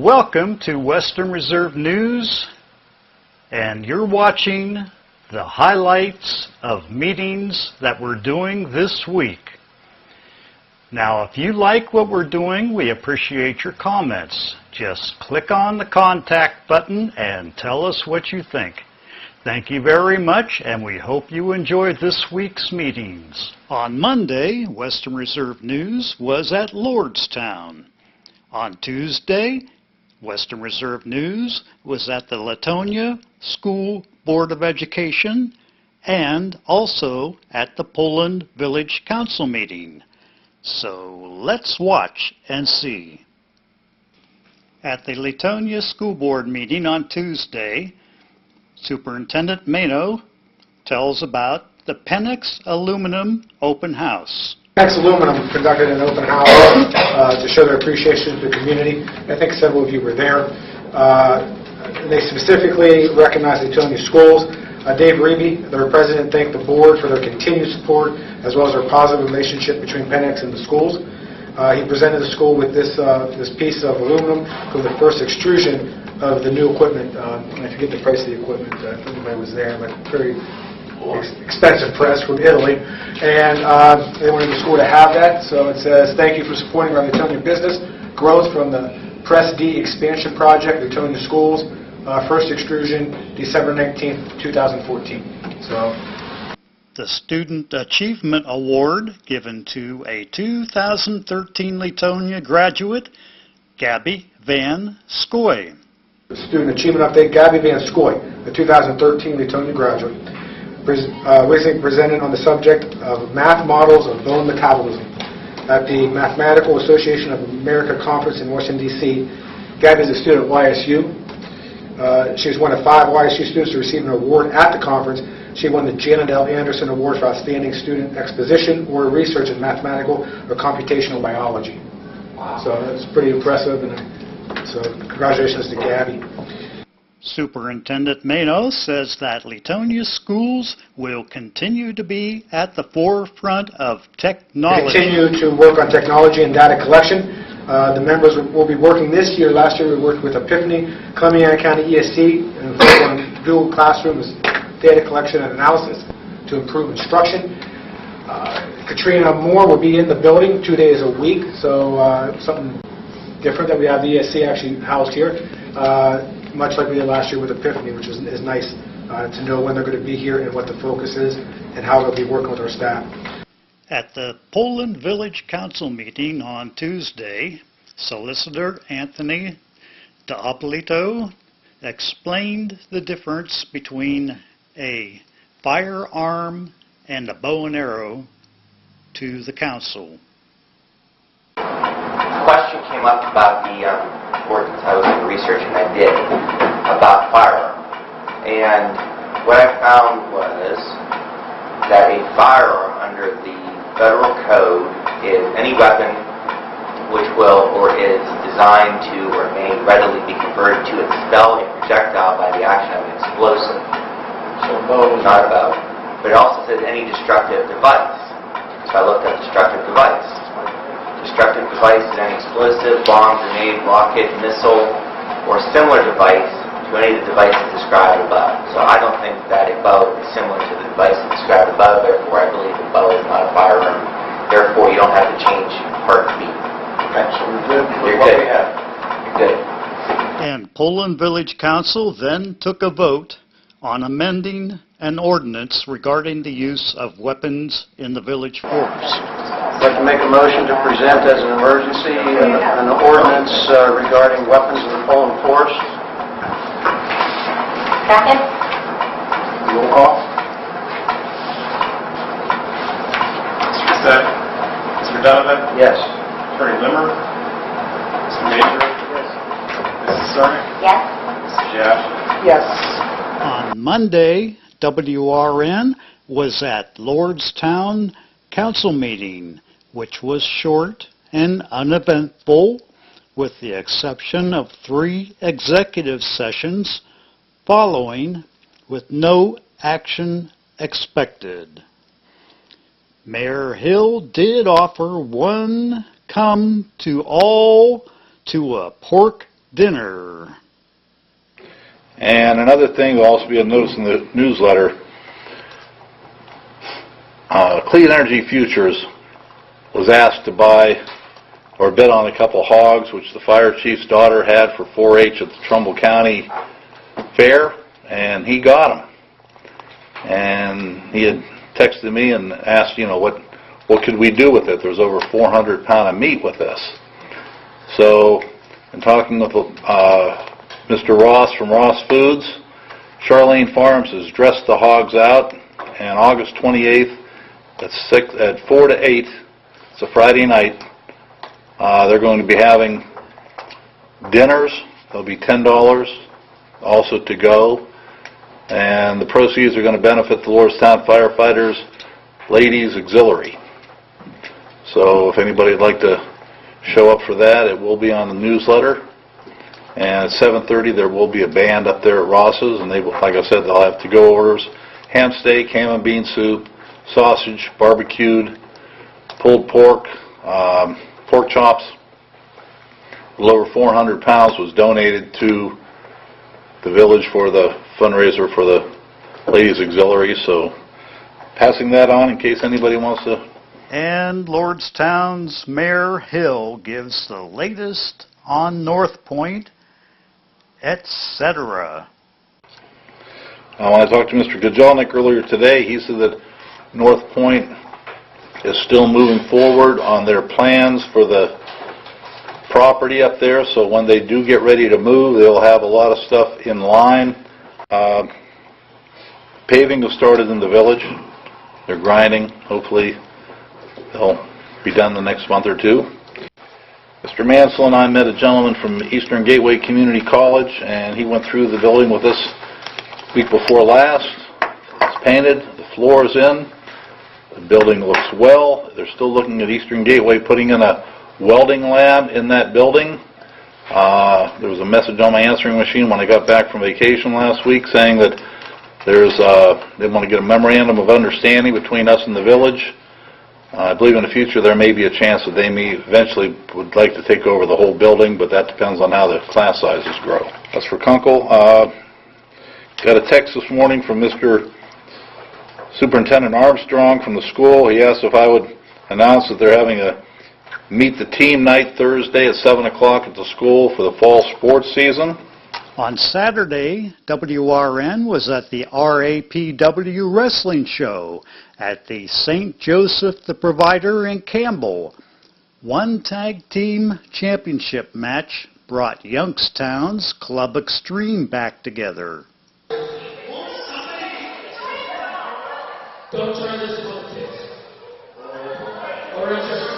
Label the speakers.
Speaker 1: Welcome to Western Reserve News, and you're watching the highlights of meetings that we're doing this week. Now, if you like what we're doing, we appreciate your comments. Just click on the contact button and tell us what you think. Thank you very much, and we hope you enjoyed this week's meetings. On Monday, Western Reserve News was at Lordstown. On Tuesday, Western Reserve News was at the Latonia School Board of Education and also at the Poland Village Council meeting. So let's watch and see. At the Latonia School Board meeting on Tuesday, Superintendent Mano tells about the Penix Aluminum Open House.
Speaker 2: Penix Aluminum conducted an open house to show their appreciation to the community. I think several of you were there. They specifically recognized the Latonia schools. Dave Reeby, their president, thanked the board for their continued support as well as their positive relationship between Penix and the schools. He presented the school with this piece of aluminum from the first extrusion of the new equipment. I forget the price of the equipment. I think everybody was there, but very expensive press from Italy. And they wanted the school to have that. So it says, thank you for supporting our Latonia business growth from the Press D expansion project, Latonia schools. First extrusion, December 19th, 2014. So,
Speaker 1: the Student Achievement Award given to a 2013 Latonia graduate, Gabby Van Scoy.
Speaker 2: The Student Achievement Update, Gabby Van Scoy, the 2013 Latonia graduate, recently presented on the subject of math models of bone metabolism at the Mathematical Association of America Conference in Washington, D.C. Gabby is a student at YSU. She was one of 5 YSU students to receive an award at the conference. She won the Janet L. Anderson Award for Outstanding Student Exposition or Research in Mathematical or Computational Biology. Wow. So that's pretty impressive, and so congratulations to Gabby.
Speaker 1: Superintendent Mano says that Latonia schools will continue to be at the forefront of technology.
Speaker 2: Continue to work on technology and data collection. The members will be working this year. Last year we worked with Epiphany, Columbiana County ESC, and focused on dual classrooms, data collection and analysis to improve instruction. Katrina Moore will be in the building 2 days a week, so something different that we have the ESC actually housed here, much like we did last year with Epiphany, which is nice to know when they're going to be here and what the focus is and how they'll be working with our staff.
Speaker 1: At the Poland Village Council meeting on Tuesday, Solicitor Anthony D'Apolito explained the difference between a firearm and a bow and arrow to the council.
Speaker 3: A question came up about the importance. I was in research, and I did, about firearm. And what I found was that a firearm under the Federal Code is any weapon which will or is designed to or may readily be converted to expel a projectile by the action of an explosive. So bow is not about. But it also says any destructive device. So I looked up destructive device. Destructive device is any explosive, bomb, grenade, rocket, missile, or similar device to any of the devices described above. So I don't think that a bow is similar to the devices described above, therefore I believe a bow is not a firearm. Therefore you don't have to change heartbeat. Okay, so we're good with what we have. You're good.
Speaker 1: And Poland Village Council then took a vote on amending an ordinance regarding the use of weapons in the village force.
Speaker 4: I'd like to make a motion to present as an emergency an ordinance regarding weapons in the Poland force.
Speaker 5: Second.
Speaker 4: Roll call.
Speaker 6: Mr. Donovan?
Speaker 4: Yes.
Speaker 6: Attorney Limmer? Mr. Major?
Speaker 4: Yes.
Speaker 6: Mrs. Sarnik?
Speaker 5: Yes.
Speaker 6: Mrs. Jash?
Speaker 4: Yes.
Speaker 1: On Monday, WRN was at Lordstown Council meeting, which was short and uneventful, with the exception of 3 executive sessions following with no action expected. Mayor Hill did offer one come to all to a pork dinner.
Speaker 5: And another thing will also be a notice in the newsletter. Clean Energy Futures was asked to buy or bid on a couple hogs, which the fire chief's daughter had for 4-H at the Trumbull County Fair, and he got them. And he had texted me and asked, what could we do with it? There's over 400 pound of meat with this. So, in talking with Mr. Ross from Ross Foods, Charlene Farms has dressed the hogs out, and August 28th at 4 to 8, it's a Friday night, they're going to be having dinners. They'll be $10, also to go, and the proceeds are going to benefit the Lordstown Firefighters Ladies Auxiliary. So if anybody would like to show up for that, it will be on the newsletter. And at 7:30 there will be a band up there at Ross's, and they will, like I said, they'll have to-go orders: ham steak, ham and bean soup, sausage, barbecued, pulled pork, pork chops. A little over 400 pounds was donated to the village for the fundraiser for the Ladies Auxiliary. So passing that on in case anybody wants to.
Speaker 1: And Lordstown's Mayor Hill gives the latest on North Point, etc.
Speaker 5: When I talked to Mr. Gajelnik earlier today, he said that North Point is still moving forward on their plans for the property up there, so when they do get ready to move, they'll have a lot of stuff in line. Paving has started in the village. They're grinding. Hopefully they'll be done the next month or two. Mr. Mansell and I met a gentleman from Eastern Gateway Community College, and he went through the building with us week before last. It's painted, the floor is in, the building looks well. They're still looking at Eastern Gateway putting in a welding lab in that building. There was a message on my answering machine when I got back from vacation last week saying that they want to get a memorandum of understanding between us and the village. I believe in the future there may be a chance that they may eventually would like to take over the whole building, but that depends on how the class sizes grow. As for Kunkel, got a text this morning from Mr. Superintendent Armstrong from the school. He asked if I would announce that they're having a Meet the Team night Thursday at 7 o'clock at the school for the fall sports season.
Speaker 1: On Saturday, WRN was at the RAPW Wrestling Show at the St. Joseph the Provider in Campbell. One tag team championship match brought Youngstown's Club Extreme back together.
Speaker 7: Don't try this one, kids. Or it's just